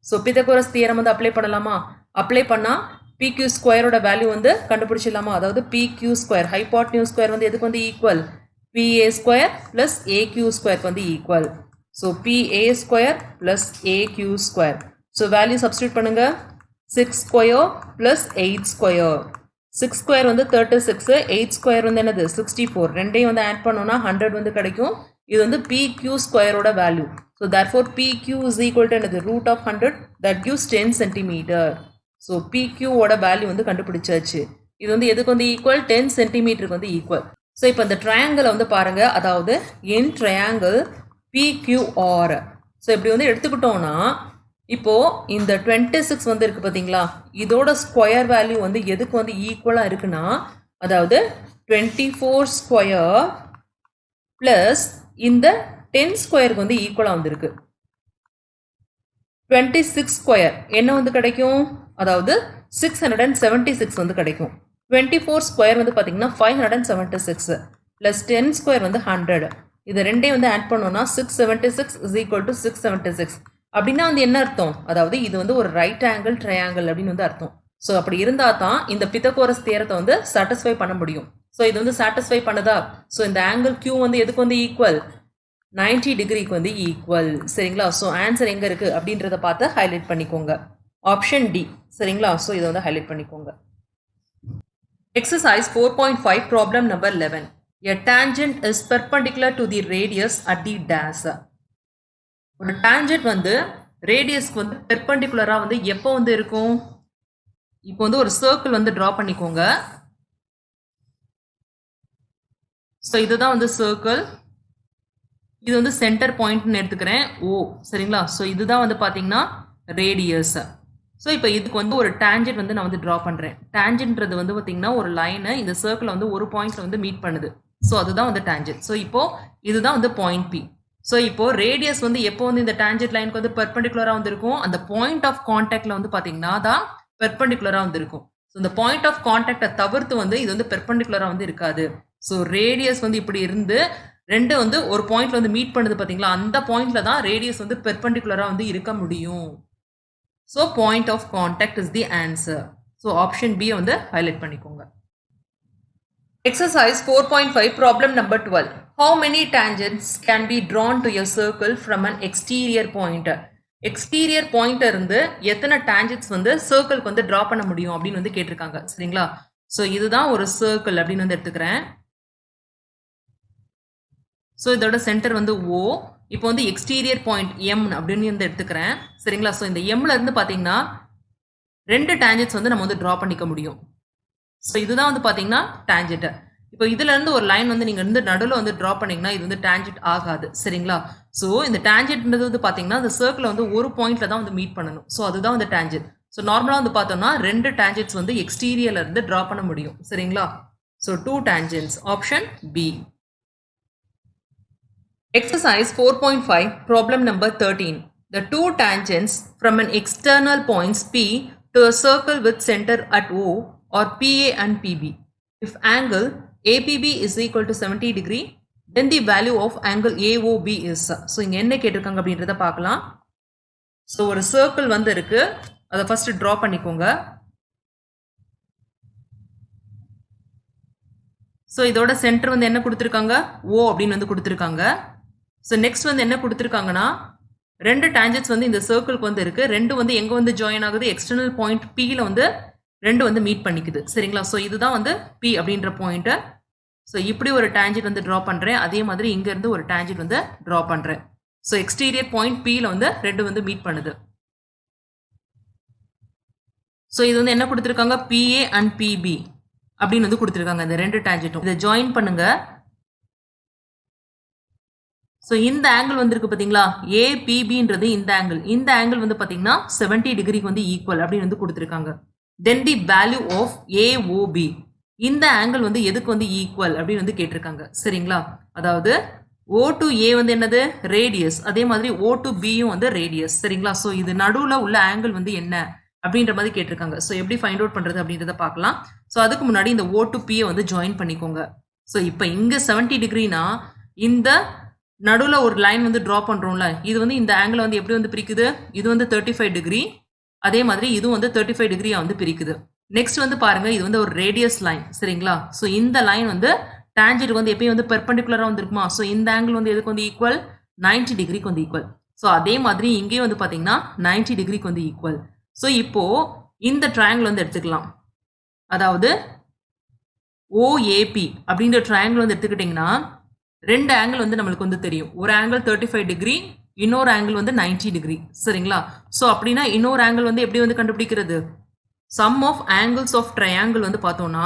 ஸோ பித்தகோரஸ் தியரம் வந்து அப்ளை பண்ணலாமா? அப்ளை பண்ணால் PQ ஸ்கொயரோட வேல்யூ வந்து கண்டுபிடிச்சிடலாமா? அதாவது PQ ஸ்கொயர் ஹைபாட்னியூஸ் ஸ்கொயர் வந்து எதுக்கு வந்து equal? PA square plus AQ ஸ்கொயருக்கு வந்து equal. So PA square plus AQ square. So value substitute பண்ணுங்க. 6 square plus 8 square. 6 square வந்து 36, 8 square வந்து என்னது 64. ரெண்டையும் வந்து ஆட் பண்ணோம்னா 100 வந்து கிடைக்கும். இது வந்து PQ ஸ்கொயரோட value. So therefore PQ is equal to என்னது root of 100 that gives 10 centimeter. So PQ ஓட வேல்யூ வந்து கண்டுபிடிச்சாச்சு. இது வந்து எதுக்கு வந்து ஈக்குவல்? 10 சென்டிமீட்டருக்கு வந்து ஈக்குவல். ஸோ இப்போ இந்த ட்ரையாங்கிள் வந்து பாருங்க, அதாவது in triangle PQR. ஸோ இப்படி வந்து எடுத்துக்கிட்டோம்னா இப்போ இந்த 26 வந்து இருக்கு பார்த்தீங்களா, இதோட ஸ்கொயர் வேல்யூ வந்து எதுக்கு வந்து ஈக்குவலாக இருக்குன்னா, அதாவது 24 ஸ்கொயர் பிளஸ் இந்த 10 ஸ்கொயருக்கு வந்து ஈக்குவலாக வந்துருக்கு. 26 ஸ்கொயர் என்ன வந்து கிடைக்கும்? அதாவது 676 வந்து கிடைக்கும். 24 ஸ்கொயர் வந்து பார்த்தீங்கன்னா 576 பிளஸ் 10 ஸ்கொயர் வந்து 100. இது ரெண்டையும் வந்து ஆட் பண்ணோம்னா 676 இஸ் ஈக்குவல் டு 676. அப்படின்னா வந்து என்ன அர்த்தம்? அதாவது இது வந்து ஒரு ரைட் ஆங்கிள் ட்ரையாங்கிள் அப்படின்னு வந்து அர்த்தம். ஸோ அப்படி இருந்தால் தான் இந்த பித்தகோரஸ் தியரத்தை வந்து சாட்டிஸ்ஃபை பண்ண முடியும். ஸோ இது வந்து சாட்டிஸ்ஃபை பண்ணுதா? ஸோ இந்த ஆங்கிள் Q வந்து எதுக்கு வந்து ஈக்குவல்? 90 டிகிரிக்கு வந்து ஈக்குவல். சரிங்களா? ஸோ ஆன்சர் எங்கே இருக்குது அப்படின்றத பார்த்து ஹைலைட் பண்ணிக்கோங்க. Option D. சரிங்களா? ஸோ இதை வந்து ஹைலைட் பண்ணிக்கோங்க. Exercise 4.5 problem number 11. A tangent is perpendicular to the radius at the dash. ஒரு டான்ஜென்ட் வந்து ரேடியஸ்க்கு வந்து பெர்பெண்டிகுலரா வந்து எப்போ வந்து இருக்கும்? இப்போ வந்து ஒரு சர்க்கிள் வந்து டிரா பண்ணிக்கோங்க. ஸோ இதுதான் வந்து சர்க்கிள். இது வந்து சென்டர் பாயிண்ட்னு எடுத்துக்கிறேன் O. சரிங்களா? ஸோ இதுதான் வந்து பார்த்தீங்கன்னா ரேடியஸ். ஸோ இப்போ இதுக்கு வந்து ஒரு டேஞ்சென்ட் வந்து நான் வந்து ட்ரா பண்ணுறேன். டேஞ்சென்ட்ன்றது வந்து பார்த்தீங்கன்னா ஒரு லைனை இந்த சர்க்கிள் வந்து ஒரு பாயிண்ட்ல வந்து மீட் பண்ணுது. ஸோ அதுதான் வந்து டேஞ்சென்ட். ஸோ இப்போ இதுதான் வந்து பாயிண்ட் பி. ஸோ இப்போ ரேடியஸ் வந்து எப்போ வந்து இந்த டேஞ்சென்ட் லைனுக்கு வந்து பெர்பெண்டிகுலராக வந்து இருக்கும், அந்த பாயிண்ட் ஆஃப் கான்டாக்ட்ல வந்து பார்த்தீங்கன்னா தான் பெர்பெண்டிகுலராக வந்து இருக்கும். ஸோ இந்த பாயிண்ட் ஆஃப் கான்டாக்டை தவிர்த்து வந்து இது வந்து பெர்பெண்டிகுலராக வந்து இருக்காது. ஸோ ரேடியஸ் வந்து இப்படி இருந்து ரெண்டு வந்து ஒரு பாயிண்ட்ல வந்து மீட் பண்ணுது பார்த்தீங்களா, அந்த பாயிண்ட்ல தான் ரேடியஸ் வந்து பெர்பெண்டிகுலராக வந்து இருக்க முடியும். So point of contact is the answer. So option B வந்து ஹைலைட் பண்ணிக்கோங்க. Exercise 4.5 problem number 12. How many tangents can be drawn to a circle from an exterior point? Exterior point இருந்து எத்தனை tangents வந்து சர்க்கிள்க்கு வந்து டிரா பண்ண முடியும் அப்படின்னு வந்து கேட்டிருக்காங்க. சரிங்களா? ஸோ இதுதான் ஒரு சர்க்கிள் அப்படின்னு வந்து எடுத்துக்கிறேன். ஸோ இதோட சென்டர் வந்து O. இப்போ வந்து எக்ஸ்டீரியர் பாயிண்ட் M அப்படின்னு வந்து எடுத்துக்கிறேன். சரிங்களா? ஸோ இந்த Mல இருந்து பார்த்தீங்கன்னா ரெண்டு டேஞ்சென்ட்ஸ் வந்து நம்ம வந்து டிரா பண்ணிக்க முடியும். ஸோ இதுதான் வந்து பார்த்தீங்கன்னா டேஞ்சென்ட். இப்போ இதுல இருந்து ஒரு லைன் வந்து நீங்க வந்து நடுவில் வந்து டிரா பண்ணீங்கன்னா இது வந்து டேஞ்சென்ட் ஆகாது. சரிங்களா? ஸோ இந்த டேஞ்சென்ட்ன்றது வந்து பார்த்தீங்கன்னா இந்த சர்க்கிள் வந்து ஒரு பாயிண்ட்ல தான் வந்து மீட் பண்ணணும். ஸோ அதுதான் வந்து டேஞ்சென்ட். ஸோ நார்மலாக வந்து பார்த்தோம்னா ரெண்டு டேஞ்சென்ட்ஸ் வந்து எக்ஸ்டீரியர்ல இருந்து டிரா பண்ண முடியும். சரிங்களா? So 2 tangents. Option B. Exercise 4.5 problem number 13. The two tangents from an external points P to a circle with center at O are PA and PB. If angle APB is equal to 70 degree, then the value of angle AOB is. So இங்க என்ன கேட்டிருக்காங்க அப்படின்றத பார்க்கலாம். So ஒரு circle வந்து இருக்கு, அதை first draw பண்ணிக்கோங்க. ஸோ இதோட சென்டர் வந்து என்ன கொடுத்துருக்காங்க, O அப்படின்னு வந்து கொடுத்துருக்காங்க. ஸோ நெக்ஸ்ட் வந்து என்ன கொடுத்துருக்காங்கன்னா ரெண்டு டேஞ்சென்ட்ஸ் வந்து இந்த சர்க்கிள்க்கு வந்து இருக்கு. ரெண்டு வந்து எங்க வந்து ஜாயின் ஆகுது, எக்ஸ்டர்னல் பாயிண்ட் Pல வந்து ரெண்டு வந்து மீட் பண்ணிக்குது. சரிங்களா? ஸோ இதுதான் வந்து P அப்படின்ற பாயிண்ட். ஸோ இப்படி ஒரு டேஞ்சென்ட் வந்து டிரா பண்றேன். அதே மாதிரி இங்க இருந்து ஒரு டேஞ்சென்ட் வந்து டிரா பண்றேன். ஸோ எக்ஸ்டீரியர் பாயிண்ட் Pல வந்து ரெண்டு வந்து மீட் பண்ணுது. ஸோ இது வந்து என்ன கொடுத்துருக்காங்க, PA அண்ட் PB அப்படின்னு வந்து கொடுத்துருக்காங்க. இந்த ரெண்டு டேஞ்சென்ட்டும் இதை ஜாயின் பண்ணுங்க. ஸோ இந்த ஆங்கிள் வந்து இருக்கு பார்த்தீங்களா, ஏபிபின்றது இந்த ஆங்கிள் வந்து பார்த்தீங்கன்னா 70 டிகிரிக்கு வந்து ஈக்குவல் அப்படின்னு வந்து கொடுத்துருக்காங்க. தென் தி வேல்யூ ஆஃப் ஏஓபி, இந்த ஆங்கிள் வந்து எதுக்கு வந்து ஈக்குவல் அப்படின்னு வந்து கேட்டிருக்காங்க. சரிங்களா? அதாவது O to A வந்து என்னது, ரேடியஸ். அதே மாதிரி O to Bயும் வந்து ரேடியஸ். சரிங்களா? ஸோ இது நடுவில் உள்ள ஆங்கிள் வந்து என்ன அப்படின்ற மாதிரி கேட்டிருக்காங்க. ஸோ எப்படி ஃபைண்ட் அவுட் பண்றது அப்படின்றத பார்க்கலாம். ஸோ அதுக்கு முன்னாடி இந்த O to P வந்து ஜாயின் பண்ணிக்கோங்க. ஸோ இப்போ இங்க 70 டிகிரினா இந்த நடுவில் ஒரு லைன் வந்து ட்ரா பண்ணுறோம்ல, இது வந்து இந்த ஆங்கிள் வந்து எப்படி வந்து பிரிக்குது, இது வந்து 35 டிகிரி. அதே மாதிரி இதுவும் வந்து 35 டிகிரியா வந்து பிரிக்குது. நெக்ஸ்ட் வந்து பாருங்க, இது வந்து ஒரு ரேடியஸ் லைன். சரிங்களா? ஸோ இந்த லைன் வந்து டேஞ்சென்ட் வந்து எப்பயும் வந்து பெர்பெண்டிகுலராக வந்து இருக்குமா, ஸோ இந்த ஆங்கிள் வந்து எதுக்கு வந்து ஈக்குவல், 90 டிகிரிக்கு வந்து ஈக்குவல். ஸோ அதே மாதிரி இங்கேயும் வந்து பார்த்தீங்கன்னா 90 டிகிரிக்கு வந்து ஈக்குவல். ஸோ இப்போ இந்த ட்ரையாங்கிள் வந்து எடுத்துக்கலாம். அதாவது OAP அப்படின்ற ட்ரையாங்கிள் வந்து எடுத்துக்கிட்டிங்கன்னா ரெண்டு ஆங்கிள் வந்து நம்மளுக்கு வந்து தெரியும். ஒரு ஆங்கிள் 35 டிகிரி, இன்னொரு ஆங்கிள் வந்து 90 டிகிரி. சரிங்களா? ஸோ அப்படின்னா இன்னொரு ஆங்கிள் வந்து எப்படி வந்து கண்டுபிடிக்கிறது, sum of angles of triangle வந்து பார்த்தோம்னா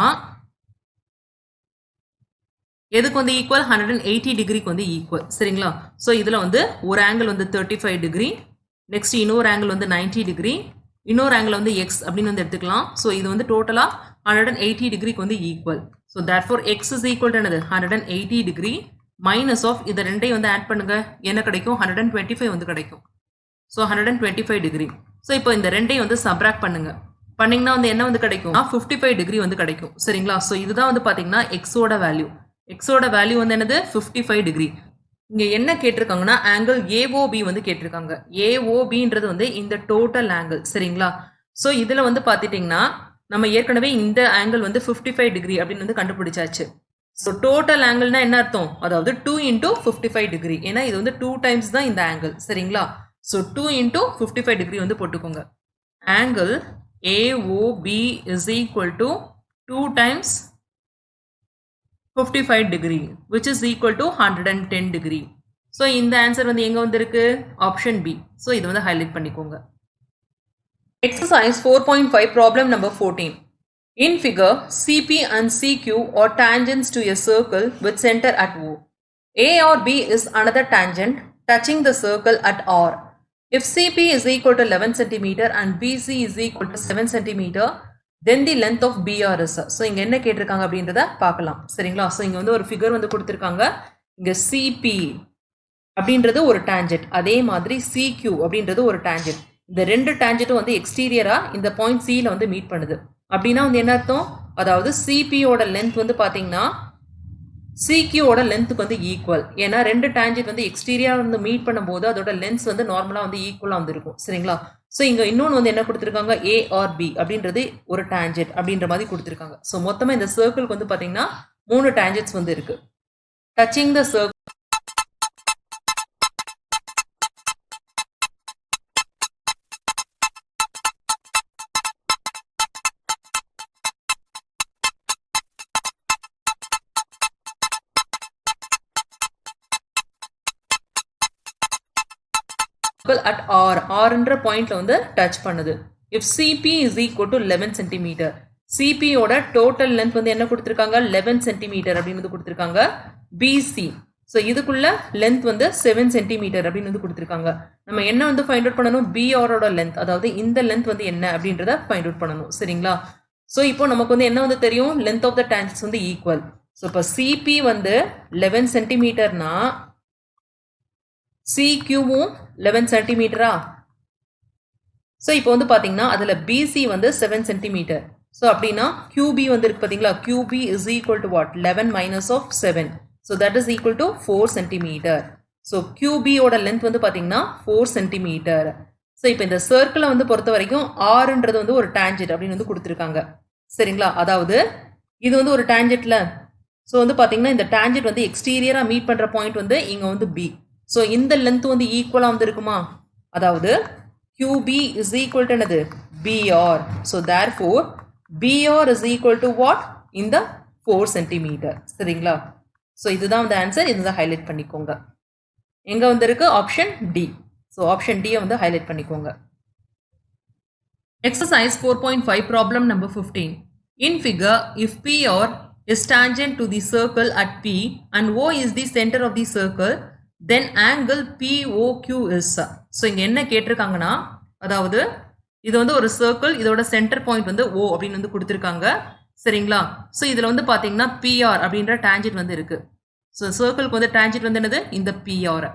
எதுக்கு வந்து ஈக்குவல், 180 டிகிரிக்கு வந்து ஈக்குவல். சரிங்களா? ஸோ இதில் வந்து ஒரு ஆங்கிள் வந்து 35 டிகிரி, நெக்ஸ்ட் இன்னொரு ஆங்கிள் வந்து 90 டிகிரி, இன்னொரு ஆங்கிள் வந்து எக்ஸ் அப்படின்னு வந்து எடுத்துக்கலாம். ஸோ இது வந்து டோட்டலாக 180 டிகிரிக்கு வந்து equal. So therefore X is equal to என்னது, 180 டிகிரி மைனஸ் ஆஃப் இதை ரெண்டையும் வந்து ஆட் பண்ணுங்க, என்ன கிடைக்கும், 125 வந்து கிடைக்கும். So 125 degree. ஸோ இப்போ இந்த ரெண்டையும் வந்து சப்ராக்ட் பண்ணுங்க. பண்ணிங்கன்னா வந்து என்ன வந்து கிடைக்கும், 55 டிகிரி வந்து கிடைக்கும். சரிங்களா? ஸோ இதுதான் வந்து பார்த்தீங்கன்னா எக்ஸோட வேல்யூ. எக்ஸோட வேல்யூ வந்து என்னது, 55 டிகிரி. இங்கே என்ன கேட்டிருக்காங்கன்னா ஆங்கிள் ஏஓபி வந்து கேட்டிருக்காங்க. ஏஓபின்றது வந்து இந்த டோட்டல் ஆங்கிள். சரிங்களா? ஸோ இதில் வந்து பார்த்துட்டிங்கன்னா நம்ம ஏற்கனவே இந்த ஆங்கிள் வந்து 55 டிகிரி அப்படின்னு வந்து கண்டுபிடிச்சாச்சு. ஸோ டோட்டல் ஆங்கிள்னா என்ன அர்த்தம், அதாவது 2 into 55 டிகிரி. ஏன்னா இது வந்து 2 டைம்ஸ் தான் இந்த ஆங்கிள். சரிங்களா? ஸோ 2 into 55 டிகிரி வந்து போட்டுக்கோங்க. Angle AOB is equal to 2 times 55 degree which is equal to 110 degree. So இந்த ஆன்சர் வந்து எங்க வந்திருக்கு, ஆப்ஷன் பி. ஸோ இது வந்து ஹைலைட் பண்ணிக்கோங்க. Exercise 4.5 problem number 14. In figure, CP and CQ are tangents to a circle with center at O. A or B is another tangent touching the circle at R. If CP is equal to 11 centimeter and BC is equal to 7 centimeter, then the length of BR is. So இங்க என்ன கேட்டிருக்காங்க அப்படின்றத பார்க்கலாம் சரிங்களா. So இங்க வந்து ஒரு figure வந்து கொடுத்துருக்காங்க. இங்க CP அப்படின்றது ஒரு டான்ஜென்ட், அதே மாதிரி CQ அப்படின்றது ஒரு டான்ஜென்ட். இந்த ரெண்டு டான்ஜென்ட்டும் வந்து எக்ஸ்டீரியரா இந்த பாயிண்ட் C ல வந்து மீட் பண்ணுது. அப்படின்னா வந்து என்ன அர்த்தம், அதாவது CPயோட லென்த் வந்து பார்த்தீங்கன்னா CQயோட லென்த்துக்கு வந்து ஈக்குவல். ஏன்னா ரெண்டு டான்ஜென்ட் வந்து எக்ஸ்டீரியா வந்து மீட் பண்ணும்போது அதோட லென்ஸ் வந்து நார்மலாக வந்து ஈக்குவலாக வந்து இருக்கும் சரிங்களா. ஸோ இங்கே இன்னொன்று வந்து என்ன கொடுத்துருக்காங்க, A or B அப்படின்றது ஒரு டான்ஜென்ட் அப்படின்ற மாதிரி கொடுத்துருக்காங்க. ஸோ மொத்தமாக இந்த சர்க்கிளுக்கு வந்து பார்த்தீங்கன்னா 3 டான்ஜென்ட்ஸ் வந்து இருக்கு. Touching the circle at R, R என்ற பாயிண்ட்ல வந்து டச் பண்ணுது. If CP is equal to 11 cm, CP யோட டோட்டல் லென்த் வந்து என்ன கொடுத்திருக்காங்க, 11 cm அப்படின்னு வந்து கொடுத்திருக்காங்க. BC, ஸோ இதுக்குள்ள லென்த் வந்து 7 cm அப்படின்னு வந்து கொடுத்திருக்காங்க. நம்ம என்ன வந்து ஃபைண்ட் அவுட் பண்ணணும், BR ஓட லென்த், அதாவது இந்த லென்த் வந்து என்ன அப்படின்றத ஃபைண்ட் அவுட் பண்ணணும் சரிங்களா. ஸோ இப்போ நமக்கு வந்து என்ன வந்து தெரியும், லென்த் ஆஃப் த டான்ஜென்ட்ஸ் வந்து ஈக்குவல். ஸோ இப்போ CP வந்து 11 சென்டிமீட்டர்னா CQவும் 11 சென்டிமீட்டரா. ஸோ இப்போ வந்து பார்த்தீங்கன்னா அதில் BC வந்து 7 சென்டிமீட்டர். ஸோ அப்படின்னா QB வந்து இருக்கு பார்த்தீங்களா, QB is equal to what, 11 minus of 7. So that is equal to 4 centimetre. So QB ஓட லென்த் வந்து பார்த்தீங்கன்னா 4 சென்டிமீட்டர். ஸோ இப்போ இந்த சர்க்கிளை வந்து பொறுத்த வரைக்கும் ஆறுன்றது வந்து ஒரு டான்ஜென்ட் அப்படின்னு வந்து கொடுத்துருக்காங்க சரிங்களா. அதாவது இது வந்து ஒரு டான்ஜென்ட்ல. ஸோ வந்து பார்த்தீங்கன்னா இந்த டான்ஜென்ட் வந்து எக்ஸ்டீரியராக மீட் பண்ணுற பாயிண்ட் வந்து இங்கே வந்து B. ஸோ இந்த லென்த் வந்து ஈக்குவலாக வந்து இருக்குமா, அதாவது QB is equal to என்னது, BR. So therefore BR is equal to what, இந்த 4 சென்டிமீட்டர் சரிங்களா. ஸோ இதுதான் வந்து ஆன்சர், இதுதான் ஹைலைட் பண்ணிக்கோங்க. எங்கே வந்து இருக்கு, option D. So option D வந்து ஹைலைட் பண்ணிக்கோங்க. Exercise 4.5 problem number 15. In figure, if PR is tangent to the circle at P and O is the center of the circle, then angle POQ is. So இங்கே என்ன கேட்டிருக்காங்கன்னா, அதாவது இது வந்து ஒரு circle, இதோட centre point வந்து O அப்படின்னு வந்து கொடுத்துருக்காங்க சரிங்களா. ஸோ இதில் வந்து பார்த்தீங்கன்னா PR அப்படின்ற டான்ஜென்ட் வந்து இருக்கு. ஸோ சர்க்கிளுக்கு வந்து டான்ஜென்ட் வந்து என்னது, இந்த PR.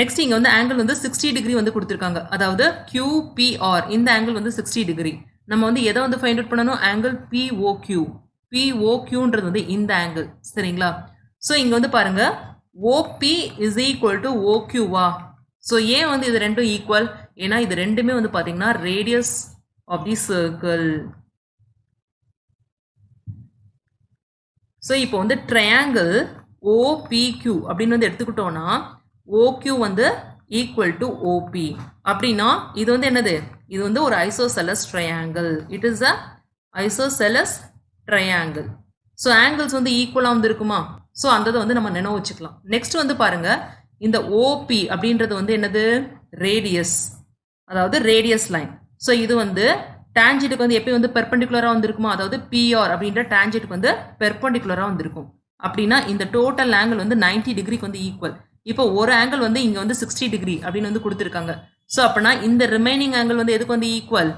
நெக்ஸ்ட் இங்கே வந்து ஆங்கிள் வந்து 60 டிகிரி வந்து கொடுத்துருக்காங்க, அதாவது QPR இந்த ஆங்கிள் வந்து 60 டிகிரி. நம்ம வந்து எதை வந்து ஃபைண்ட் அவுட் பண்ணணும், ஆங்கிள் POQ. POQன்றது வந்து இந்த ஆங்கிள் சரிங்களா. ஸோ இங்கே வந்து பாருங்க OP is equal to OQவா. ஸோ ஏன் வந்து இது ரெண்டும் ஈக்குவல், ஏன்னா இது ரெண்டுமே வந்து பார்த்தீங்கன்னா radius of the circle. So இப்போ வந்து ட்ரையாங்கிள் OPQ அப்படின்னு வந்து எடுத்துக்கிட்டோம்னா OQ வந்து ஈக்குவல் டு OP. அப்படின்னா இது வந்து என்னது, இது வந்து ஒரு isosceles triangle. It is a isosceles triangle. So angles வந்து ஈக்குவலாக வந்து இருக்குமா, ஸோ அந்த வந்து நம்ம நினைவு வச்சுக்கலாம். நெக்ஸ்ட் வந்து பாருங்க, இந்த OP அப்படின்றது வந்து என்னது, ரேடியஸ், அதாவது ரேடியஸ் லைன். ஸோ இது வந்து டான்ஜென்ட்டுக்கு வந்து எப்பயும் வந்து பெர்பெண்டிகுலராக வந்து இருக்குமா, அதாவது PR அப்படின்ற டான்ஜென்ட்டுக்கு வந்து பெர்பெண்டிகுலராக வந்து இருக்கும். அப்படின்னா இந்த டோட்டல் ஆங்கிள் வந்து 90 டிகிரிக்கு வந்து ஈக்குவல். இப்போ ஒரு ஆங்கிள் வந்து இங்கே வந்து 60 டிகிரி அப்படின்னு வந்து கொடுத்துருக்காங்க. ஸோ அப்படின்னா இந்த ரிமைனிங் ஆங்கிள் வந்து எதுக்கு வந்து ஈக்குவல்,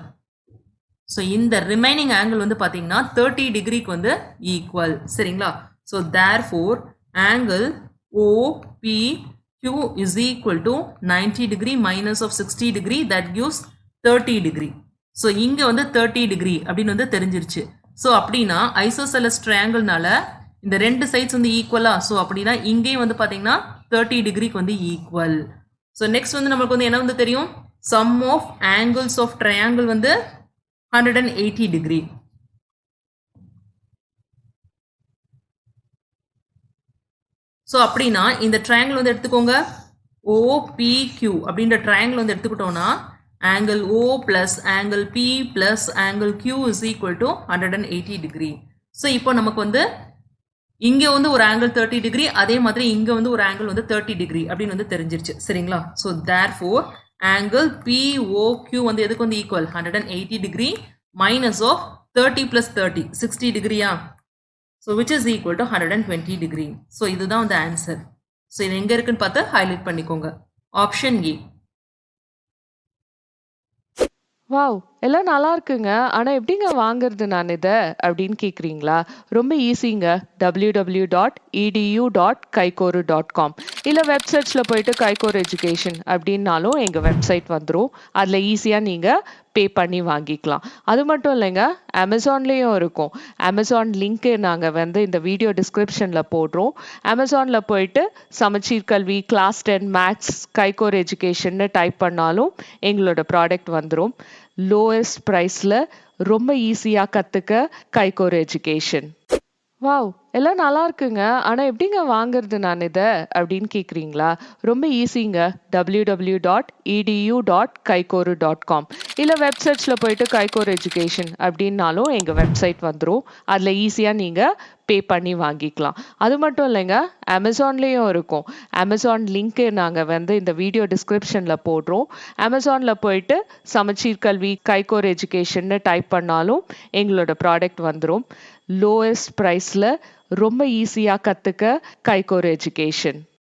ஸோ இந்த ரிமைனிங் ஆங்கிள் வந்து பார்த்தீங்கன்னா 30 டிகிரிக்கு வந்து ஈக்குவல் சரிங்களா. So therefore angle OPQ is equal to 90 degree minus of 60 degree, that gives 30 degree. So இங்கே வந்து 30 டிகிரி அப்படின்னு வந்து தெரிஞ்சிருச்சு. ஸோ அப்படின்னா ஐசோசெலஸ் ட்ரையாங்கிள்னால இந்த ரெண்டு சைட்ஸ் வந்து ஈக்குவலா. ஸோ அப்படின்னா இங்கேயும் வந்து பார்த்தீங்கன்னா 30 டிகிரிக்கு வந்து ஈக்குவல். ஸோ நெக்ஸ்ட் வந்து நம்மளுக்கு வந்து என்ன வந்து தெரியும், sum of angles of triangle வந்து 180 டிகிரி. ஸோ அப்படின்னா இந்த ட்ரையாங்கிள் வந்து எடுத்துக்கோங்க, OPQ அப்படின்ற ட்ரையாங்கிள் வந்து எடுத்துக்கிட்டோம்னா angle O plus angle P plus angle Q is equal to 180 degree. So இப்போ நமக்கு வந்து இங்கே வந்து ஒரு ஆங்கிள் 30 டிகிரி, அதே மாதிரி இங்கே வந்து ஒரு ஆங்கிள் வந்து 30 டிகிரி அப்படின்னு வந்து தெரிஞ்சிருச்சு சரிங்களா. ஸோ தேர்ஃபோர் ஆங்கிள் POQ வந்து எதுக்கு வந்து equal, 180 degree minus of 30 plus 30 60 டிகிரியா. So which is equal to 120 degree. So இதுதான் வந்து ஆன்சர். ஸோ இது எங்கே இருக்குன்னு பார்த்து ஹைலைட் பண்ணிக்கோங்க. Option A. வாவ்! எல்லாம் நல்லா இருக்குங்க. ஆனா எப்படிங்க வாங்குறது நான் இத? அப்படின்னு கேட்குறீங்களா? ரொம்ப ஈஸிங்க. www.edu.kaikoru.com இல்ல வெப் சர்ச்ல போயிட்டு கைகோர் எஜுகேஷன் அப்படின்னாலும் எங்க வெப்சைட் வந்துரும். அதுல ஈஸியா நீங்க பே பண்ணி வாங்கிக்கலாம். அது மட்டும் இல்லைங்க, அமேசான்லயும் இருக்கும். அமேசான் லிங்க் நாங்க வந்து இந்த வீடியோ டிஸ்கிரிப்ஷன்ல போடுறோம். அமேசான்ல போயிட்டு சமச்சீர் கல்வி, கிளாஸ் 10 மேத்ஸ், கைகோர் எஜுகேஷன்னு டைப் பண்ணாலும் எங்களோட ப்ராடக்ட் வந்துரும். லோயஸ்ட் பிரைஸ்ல ரொம்ப ஈஸியா கத்துக்க கைகோர் எஜுகேஷன். வாவ்! எல்லாம் நல்லா இருக்குங்க. ஆனா எப்படிங்க வாங்குறது நான் இத? அப்படின்னு கேட்குறீங்களா? ரொம்ப ஈஸிங்க. www.edu.kaikoru.com இல்ல வெப் சர்ச்ல போயிட்டு கைகோர் எஜுகேஷன் அப்படின்னாலும் எங்க வெப்சைட் வந்துரும். அதுல ஈஸியா நீங்க பே பண்ணி வாங்கிக்கலாம். அது மட்டும் இல்லைங்க, அமேசான்லயும் இருக்கும். அமேசான் லிங்க் நாங்க வந்து இந்த வீடியோ டிஸ்கிரிப்ஷன்ல போடுறோம். அமேசான்ல போயிட்டு சமச்சீர் கல்வி, கைகோர் எஜுகேஷன்னு டைப் பண்ணாலும் எங்களோட ப்ராடக்ட் வந்துரும். லோயஸ்ட் பிரைஸ்ல ரொம்ப ஈஸியா கத்துக்க கைகோர் எஜுகேஷன்.